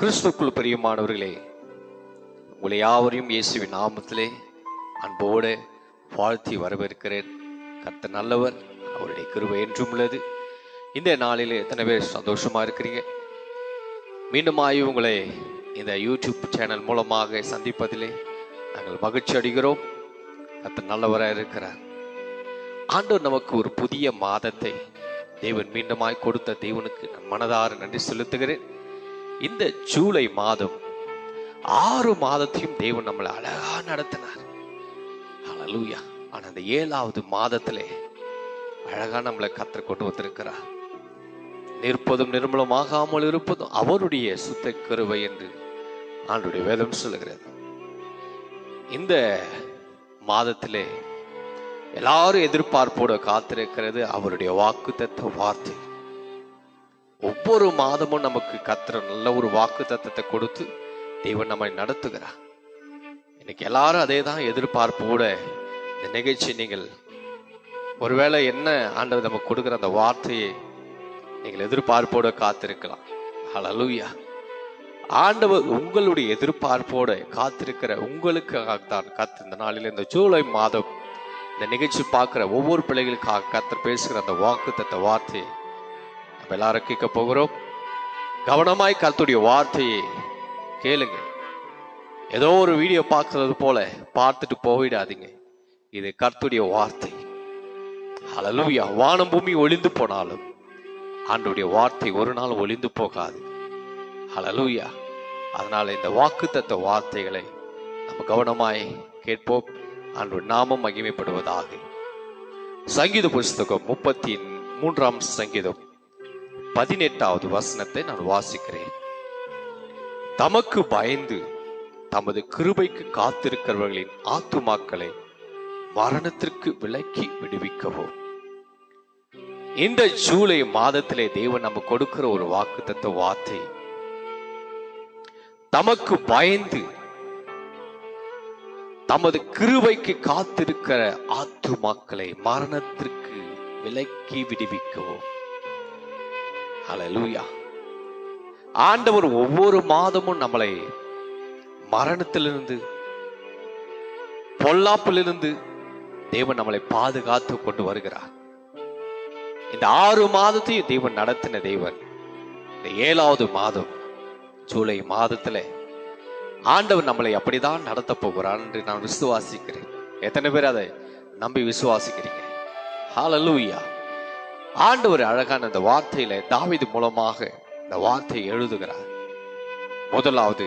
கிறிஸ்துக்குள் பிரியமானவர்களே, உங்களை யாவரையும் இயேசுவின் நாமத்திலே அன்போடு வாழ்த்தி வரவேற்கிறேன். கர்த்தர் நல்லவர், அவருடைய கிருபை என்றும் உள்ளது. இந்த நாளிலே எத்தனை பேர் சந்தோஷமா இருக்கிறீங்க? மீண்டுமாய் உங்களை இந்த யூடியூப் சேனல் மூலமாக சந்திப்பதிலே நாங்கள் மகிழ்ச்சி அடைகிறோம். கர்த்தர் நல்லவராக இருக்கிறார். ஆண்டவர் நமக்கு ஒரு புதிய மாதத்தை தேவன் மீண்டுமாய் கொடுத்த தேவனுக்கு நான் மனதார நன்றி செலுத்துகிறேன். இந்த ஜூலை மாதம் 6 மாதத்தையும் தேவன் நம்மளை அழகா நடத்தினார். ஹல்லேலூயா. ஆனா அந்த 7வது மாதத்திலே அழகா நம்மளை கர்த்தர் கொண்டு வந்திருக்கிறார். நிற்பதும் நிர்மலமாகாமல் இருப்பதும் அவருடைய சுத்த கிருபை என்று ஆண்டவருடைய வேதம் சொல்லுகிறது. இந்த மாதத்திலே எல்லாரும் எதிர்பார்ப்போடு காத்திருக்கிறது அவருடைய வாக்குத்தத்த வார்த்தை. ஒவ்வொரு மாதமும் நமக்கு கர்த்தர் நல்ல ஒரு வாக்கு தத்தத்தை கொடுத்து தேவன் நம்மை நடத்துகிறார். இன்னைக்கு எல்லாரும் அதே தான் எதிர்பார்ப்போட இந்த நிகழ்ச்சி நீங்கள் ஒருவேளை என்ன ஆண்டவர் நமக்கு கொடுக்குற அந்த வார்த்தையை நீங்கள் எதிர்பார்ப்போட காத்திருக்கலாம். ஹல்லேலூயா. ஆண்டவர் உங்களுடைய எதிர்பார்ப்போட காத்திருக்கிற உங்களுக்காகத்தான் கர்த்தர் இந்த நாளில் இந்த ஜூலை மாதம் இந்த நிகழ்ச்சி பார்க்கிற ஒவ்வொரு பிள்ளைகளுக்காக கர்த்தர் பேசுகிற அந்த வாக்குத்தத்த வார்த்தையை நம்ம எல்லாரும் கேட்க போகிறோம். கவனமாய் கர்த்தருடைய வார்த்தையை கேளுங்க. ஏதோ ஒரு வீடியோ பார்க்கறது போல பார்த்துட்டு போயிடாதீங்க. இது கர்த்தருடைய வார்த்தை. ஹல்லேலூயா. வானம் பூமி ஒளிந்து போனாலும் ஆண்டவருடைய வார்த்தை ஒரு நாள் ஒளிந்து போகாது. ஹல்லேலூயா. அதனால இந்த வாக்குத்தத்த வார்த்தைகளை நம்ம கவனமாய் கேட்போம். ஆண்டவர் நாமம் மகிமைப்படுவதாக. சங்கீத புஸ்தகம் 33ஆம் சங்கீதம் 18வது வசனத்தை நான் வாசிக்கிறேன். தமக்கு பயந்து தமது கிருபைக்கு காத்திருக்கிறவர்களின் ஆத்துமாக்களை மரணத்திற்கு விலக்கி விடுவிக்கவும். இந்த ஜூலை மாதத்திலே தேவன் நம்ம கொடுக்கிற ஒரு வாக்குத்தத்த வார்த்தை, தமக்கு பயந்து தமது கிருபைக்கு காத்திருக்கிற ஆத்துமாக்களை மரணத்திற்கு விலக்கி விடுவிக்கவும். ஹல்லேலூயா. ஆண்டவர் ஒவ்வொரு மாதமும் நம்மளை மரணத்திலிருந்து பொல்லாப்பிலிருந்து தேவன் நம்மளை பாதுகாத்து கொண்டு வருகிறார். இந்த 6 மாதத்தையும் தேவன் நடத்தின தேவன் இந்த 7வது மாதம் ஜூலை மாதத்துல ஆண்டவர் நம்மளை அப்படிதான் நடத்த போகிறார் என்று நான் விசுவாசிக்கிறேன். எத்தனை பேர் அதை நம்பி விசுவாசிக்கிறீங்க? ஹல்லேலூயா. ஆண்டவர் அழகான இந்த வார்த்தையில தாவீது மூலமாக இந்த வார்த்தையை எழுதுகிறார். முதலாவது,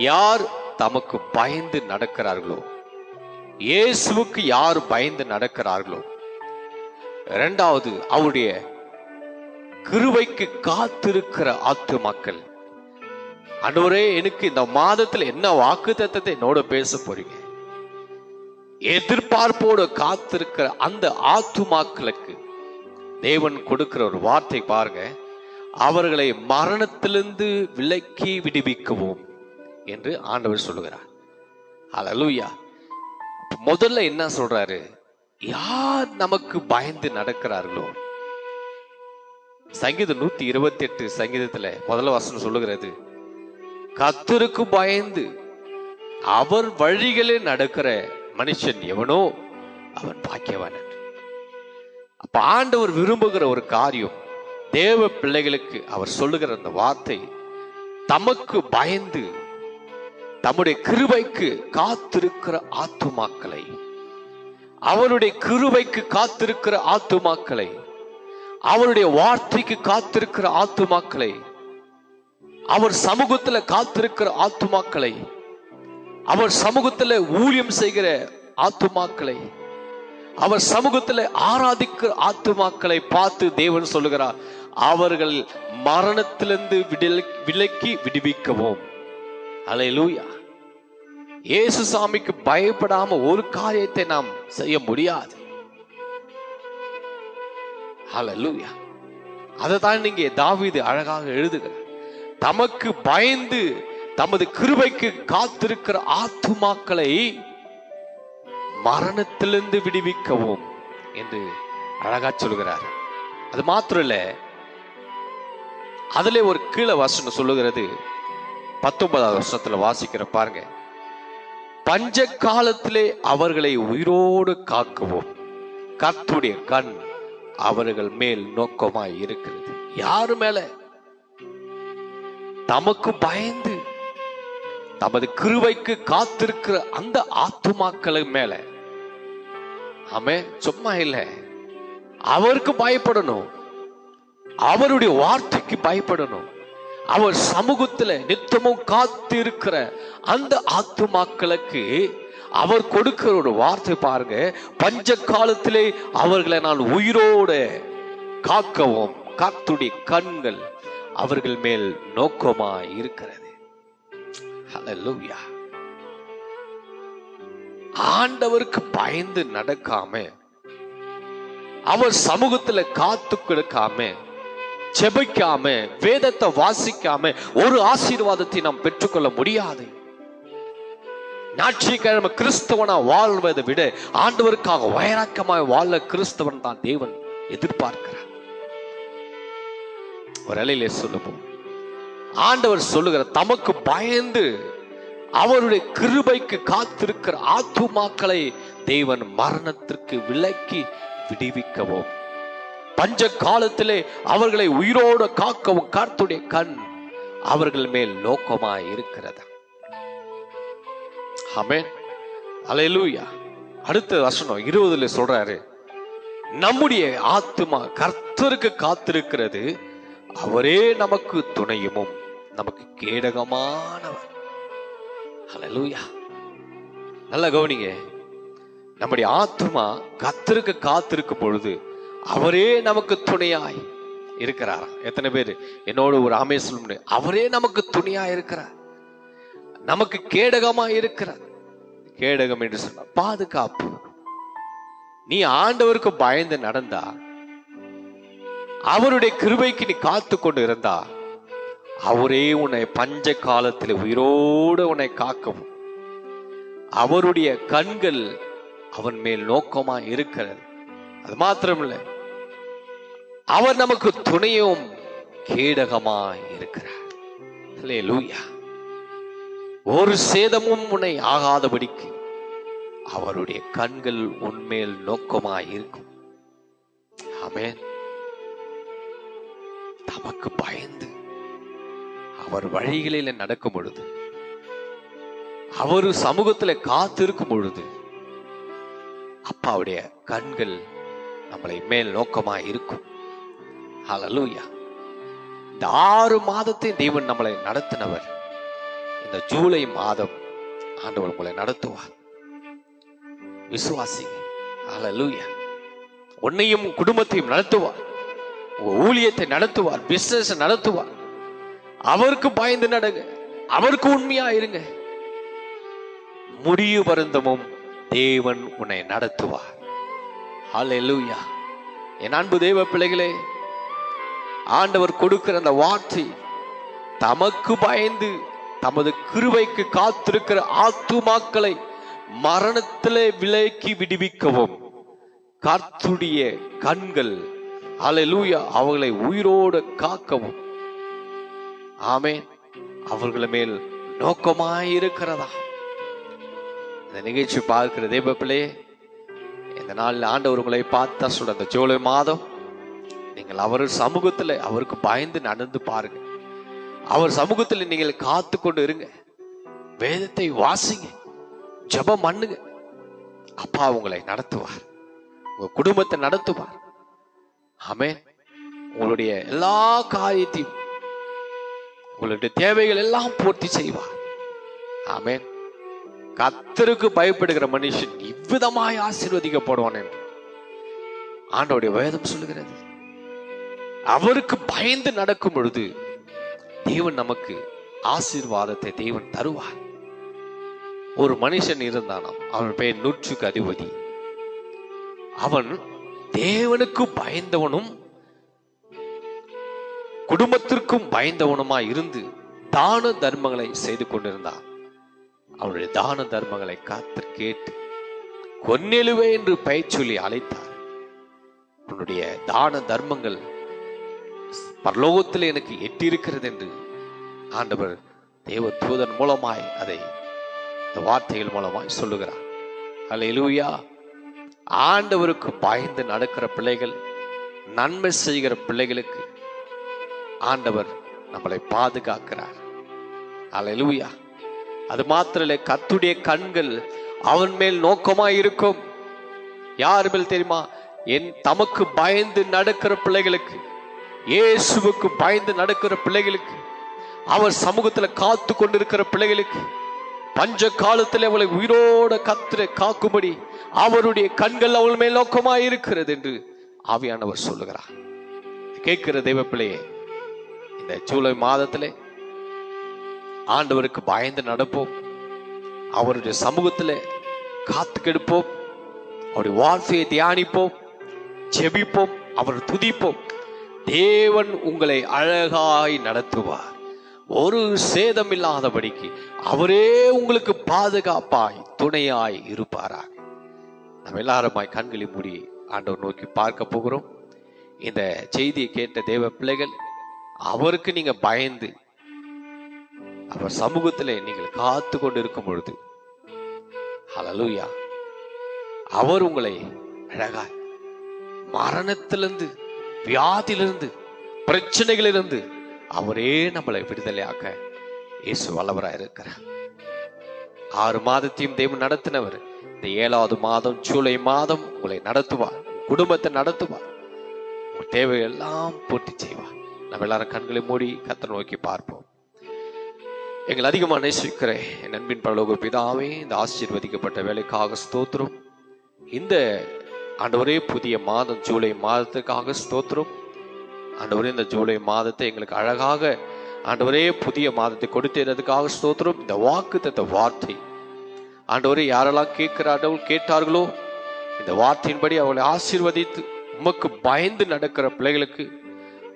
யார் தமக்கு பயந்து நடக்கிறார்களோ, இயேசுவுக்கு யார் பயந்து நடக்கிறார்களோ. இரண்டாவது, அவருடைய கிருபைக்கு காத்திருக்கிற ஆத்துமாக்கள். ஆண்டவரே, எனக்கு இந்த மாதத்துல என்ன வாக்குத்தத்தத்தை என்னோட பேச போறீங்க? எதிர்பார்ப்போடு காத்திருக்கிற அந்த ஆத்துமாக்களுக்கு தேவன் கொடுக்கிற ஒரு வார்த்தை பாருங்க, அவர்களை மரணத்திலிருந்து விலக்கி விடுவிக்கவும் என்று ஆண்டவர் சொல்லுகிறார். ஹல்லேலூயா. முதல்ல என்ன சொல்றாரு? யார் நமக்கு பயந்து நடக்கிறார்களோ. சங்கீதம் 128 சங்கீதத்துல முதல்ல வசனம் சொல்லுகிறது, கர்த்தருக்கு பயந்து அவர் வழிகளில் நடக்கிற மனுஷன் எவனோ அவன் பாக்கியவான். அப்ப ஆண்டவர் விரும்புகிற ஒரு காரியம், தேவ பிள்ளைகளுக்கு அவர் சொல்லுகிற அந்த வார்த்தை, தமக்கு பயந்து தம்முடைய கிருபைக்கு காத்திருக்கிற ஆத்துமாக்களை, அவருடைய கிருபைக்கு காத்திருக்கிற ஆத்துமாக்களை, அவருடைய வார்த்தைக்கு காத்திருக்கிற ஆத்துமாக்களை, அவர் சமூகத்துல காத்திருக்கிற ஆத்துமாக்களை, அவர் சமூகத்துல ஊழியம் செய்கிற ஆத்துமாக்களை, அவர் சமூகத்தில் ஆராதிக்கிற ஆத்துமாக்களை பார்த்து தேவன் சொல்லுகிறார், அவர்கள் மரணத்திலிருந்து விலக்கி விடுவிக்கவும். அல்லேலூயா. இயேசு சாமிக்கு பயப்படாம ஒரு காரியத்தை நாம் செய்ய முடியாது. அல்லேலூயா. அதைத்தான் நீங்க தாவீது அழகாக எழுதுகிறார். தமக்கு பயந்து தமது கிருபைக்கு காத்திருக்கிற ஆத்துமாக்களை மரணத்திலிருந்து விடுவிக்கவும் என்று அழகா சொல்கிறார். அது மாத்திரம் இல்ல, அதுல ஒரு கீழே வசனம் சொல்லுகிறது, 19வது வருஷத்துல வாசிக்கிற பாருங்க. பஞ்ச காலத்திலே அவர்களை உயிரோடு காக்கவும் கர்த்தருடைய கண் அவர்கள் மேல் நோக்கமாய் இருக்கிறது. யாரு மேல? தமக்கு பயந்து தமது கிருபைக்கு காத்திருக்கிற அந்த ஆத்துமாக்கள் மேல. ஆமென். சும்மா இல்ல, அவருக்கு பயப்படணும், அவருடைய வார்த்தைக்கு பயப்படணும். அவர் சமூகத்துல நித்தமும் காத்து இருக்கிற அந்த ஆத்துமாக்களுக்கு அவர் கொடுக்கிற ஒரு வார்த்தை பாருங்க. பஞ்ச காலத்திலே அவர்களை நான் உயிரோட காக்கவும் கர்த்தருடைய கண்கள் அவர்கள் மேல் நோக்கமா இருக்கிறது. ஹல்லேலூயா. ஆண்டவருக்கு பயந்து நடக்காம, அவர் சமூகத்துல காத்து கொடுக்காம, ஜெபிக்காம, வேதத்தை வாசிக்காம ஒரு ஆசீர்வாதத்தை நாம் பெற்றுக்கொள்ள முடியாது. ஞாயிற்றுக்கிழமை கிறிஸ்தவனா வாழ்வதை விட ஆண்டவருக்காக வைராக்கியமாய் வாழ கிறிஸ்தவன் தான் தேவன் எதிர்பார்க்கிறார். ஒரு அலையிலே சொல்லுவோம், ஆண்டவர் சொல்லுகிற தமக்கு பயந்து அவருடைய கிருபைக்கு காத்திருக்கிற ஆத்துமாக்களை தேவன் மரணத்திற்கு விலக்கி விடுவிக்கவும் பஞ்ச காலத்திலே அவர்களை உயிரோடு காக்கவும் கர்த்தருடைய கண் அவர்கள் மேல் நோக்கமாய் இருக்கிறது. ஆமென். அல்லேலூயா. அடுத்த வசனம் 20ல சொல்றாரு, நம்முடைய ஆத்துமா கர்த்தருக்கு காத்திருக்கிறது, அவரே நமக்கு துணையுமும் நமக்கு கேடகமானவர். அல்லேலூயா. நல்ல கவனிங்க. நம்முடைய ஆத்துமா கர்த்தருக்கு காத்திருக்கும் பொழுது அவரே நமக்கு துணையாய் இருக்கிறார். எத்தனை பேர் என்னோட ஒரு ஆமென் சொல்லுங்க? அவரே நமக்கு துணையாய் இருக்கிறார், நமக்கு கேடகமா இருக்கிறார். கேடகம் என்று சொன்ன பாதுகாப்பு. நீ ஆண்டவருக்கு பயந்து நடந்தா, அவருடைய கிருபைக்கு நீ காத்து கொண்டு இருந்தா, அவரே உன்னை பஞ்ச காலத்தில் உயிரோடு உன்னை காக்கவும் அவருடைய கண்கள் அவன் மேல் நோக்கமா இருக்கிறது. அது மாத்திரமில்லை, அவர் நமக்கு துணையும் கேடகமா இருக்கிறார். அல்லேலூயா. ஒரு சேதமும் உன்னை ஆகாதபடிக்கு அவருடைய கண்கள் உன்மேல் நோக்கமாய் இருக்கும். ஆமென். தமக்கு பயந்து அவர் வழிகளில் நடக்கும் பொழுது, அவர் சமூகத்துல காத்திருக்கும் பொழுது அப்பாவுடைய கண்கள் நம்மளை மேல் நோக்கமாய் இருக்கும். ஹல்லேலூயா. இந்த 6 மாதத்தை தேவன் நம்மளை நடத்தினவர். இந்த ஜூலை மாதம் ஆண்டவர் உங்களை நடத்துவார். விசுவாசிங்க. ஹல்லேலூயா. உன்னையும் குடும்பத்தையும் நடத்துவார், ஊழியத்தை நடத்துவார், பிசினஸ் நடத்துவார். அவருக்கு பயந்து நடங்க, அவருக்கு உண்மையா இருங்க. முடிவு பருந்தமும் தேவன் உன்னை நடத்துவார். ஹல்லேலூயா. என் அன்பு தேவ பிள்ளைகளே, ஆண்டவர் கொடுக்கிற அந்த வார்த்தை, தமக்கு பயந்து தமது கிருபைக்கு காத்திருக்கிற ஆத்துமாக்களை மரணத்திலே விலக்கி விடுவிக்கவும் கர்த்தருடைய கண்கள் ஹல்லேலூயா அவர்களை உயிரோடு காக்கவும் ஆமென் அவர்கள் மேல் நோக்கமாயிருக்கிறதா. இந்த நிகழ்ச்சி பார்க்கிற தேவ பிள்ளையே, இந்த நாளில் ஆண்டவர் உங்களை பார்த்தா சொல்ற அந்த ஜூலை மாதம் நீங்கள் அவர் சமூகத்தில் அவருக்கு பயந்து நடந்து பாருங்க. அவர் சமூகத்தில் நீங்கள் காத்து கொண்டு இருங்க, வேதத்தை வாசிங்க, ஜெபம் பண்ணுங்க. அப்பா உங்களை நடத்துவார், உங்க குடும்பத்தை நடத்துவார். ஆமென். உங்களுடைய எல்லா காரியத்தையும், உங்களுடைய தேவைகள் எல்லாம் பூர்த்தி செய்வார். ஆமென். கர்த்தருக்கு பயப்படுகிற மனுஷன் இவ்விதமாய் ஆசீர்வதிக்கப்படுவான் என்று ஆண்டவருடைய வேதம் சொல்லுகிறது. அவருக்கு பயந்து நடக்கும் பொழுது தேவன் நமக்கு ஆசீர்வாதத்தை தேவன் தருவார். ஒரு மனுஷன் இருந்தானாம், அவன் பெயர் 100க்கு அதிபதி. அவன் தேவனுக்கு பயந்தவனும் குடும்பத்திற்கும் பயந்தவனுமாய் இருந்து தான தர்மங்களை செய்து கொண்டிருந்தான். அவனுடைய தான தர்மங்களை காத்து கேட்டு கொன்னெலுவே என்று பெயர் சொல்லி அழைத்தார். உன்னுடைய தான தர்மங்கள் பரலோகத்தில் எனக்கு எட்டியிருக்கிறது என்று ஆண்டவர் தேவ தூதன் மூலமாய் அதை இந்த வார்த்தைகள் மூலமாய் சொல்லுகிறார். அல்லேலூயா. ஆண்டவருக்கு பயந்து நடக்கிற பிள்ளைகள், நன்மை செய்கிற பிள்ளைகளுக்கு ஆண்டவர் நம்மளை பாதுகாக்கிறார். அல்லேலூயா. அது மாத்திரம் இல்லை, கர்த்தருடைய கண்கள் அவன் மேல் நோக்கமாய் இருக்கும். யார் மேல் தெரியுமா? தமக்கு பயந்து நடக்கிற பிள்ளைகளுக்கு, இயேசுவுக்கு பயந்து நடக்கிற பிள்ளைகளுக்கு, அவர் சமூகத்துல காத்து கொண்டிருக்கிற பிள்ளைகளுக்கு, பஞ்ச காலத்தில் அவளை உயிரோட கத்திர காக்கும்படி அவருடைய கண்கள் அவள் மேல் நோக்கமாய் இருக்கிறது என்று ஆவியானவர் சொல்லுகிறார். கேட்கிற தெய்வ பிள்ளையே, இந்த ஜூலை மாதத்திலே ஆண்டவருக்கு பயந்து நடப்போம். அவருடைய சமூகத்திலே காத்து கெடுப்போம். அவருடைய வார்த்தையை தியானிப்போம், ஜெபிப்போம், அவர் துதிப்போம். தேவன் உங்களை அழகாய் நடத்துவார். ஒரு சேதம் இல்லாதபடிக்கு அவரே உங்களுக்கு பாதுகாப்பாய் துணையாய் இருப்பாராக. நம்ம எல்லாருமாய் கண்களை மூடி ஆண்டவர் நோக்கி பார்க்க போகிறோம். இந்த செய்தியை கேட்ட தேவ பிள்ளைகள், அவருக்கு நீங்க பயந்து அவர் சமூகத்திலே நீங்கள் காத்து கொண்டு இருக்கும் பொழுது, ஹல்லேலூயா, அவர் உங்களை அழகாய் மரணத்திலிருந்து, வியாதியிலிருந்து, பிரச்சனைகளிலிருந்து அவரே நம்மளை விடுதலையாக்க இயேசு வல்லவராய் இருக்கிறார். 6 மாதத்தையும் தேவன் நடத்தினவர் இந்த 7வது மாதம் ஜூலை மாதம் உங்களை நடத்துவார், குடும்பத்தை நடத்துவார், உங்கள் தேவையெல்லாம் பூர்த்தி செய்வார். நம்ம எல்லாரும் கண்களை மூடி கர்த்தரை நோக்கி பார்ப்போம். எங்கள் அதிகமாக நேசிக்கிற என் அன்பின் பரலோக பிதாவே, இந்த ஆசீர்வதிக்கப்பட்ட வேலைக்காக ஸ்தோத்திரம். இந்த ஆண்டவரே புதிய மாதம் ஜூலை மாதத்துக்காக ஸ்தோத்திரம். ஆண்டவரே, இந்த ஜூலை மாதத்தை எங்களுக்கு அழகாக ஆண்டவரே புதிய மாதத்தை கொடுத்ததுக்காக ஸ்தோத்திரம். இந்த வாக்குத்தத்த வார்த்தை ஆண்டவரே யாரெல்லாம் கேட்டார்களோ இந்த வார்த்தையின்படி அவளை ஆசீர்வதித்து உமக்கு பயந்து நடக்கிற பிள்ளைகளுக்கு,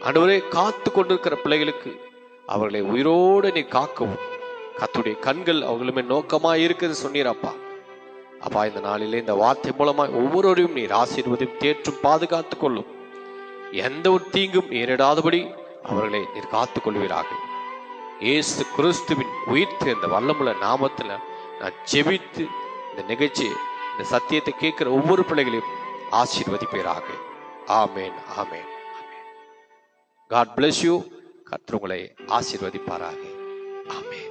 ஆண்டவரே காத்து கொண்டிருக்கிற பிள்ளைகளுக்கு அவர்களை உயிரோடு நீ காக்கவும் கர்த்தருடைய கண்கள் அவர்களுமே நோக்கமா இருக்குது சொன்னீரப்பா. அப்பா, இந்த நாளிலே இந்த வார்த்தை மூலமா ஒவ்வொருவரையும் நீர் ஆசீர்வதியும் தேற்றும் பாதுகாத்துக் கொள்ளும். எந்த ஒரு தீங்கும் நேரிடாதபடி அவர்களை நீர் காத்துக் கொள்வீராக. இயேசு கிறிஸ்துவின் உயிர்த்த இந்த வல்லமுள்ள நாமத்தில் நான் ஜெபித்து இந்த நிகழ்ச்சி, இந்த சத்தியத்தை கேட்கிற ஒவ்வொரு பிள்ளைகளையும் ஆசீர்வதிப்பீராக. ஆமேன், ஆமேன், ஆமேன். God bless you. கர்த்தர் உங்களை ஆசீர்வதிப்பாராக. ஆமேன்.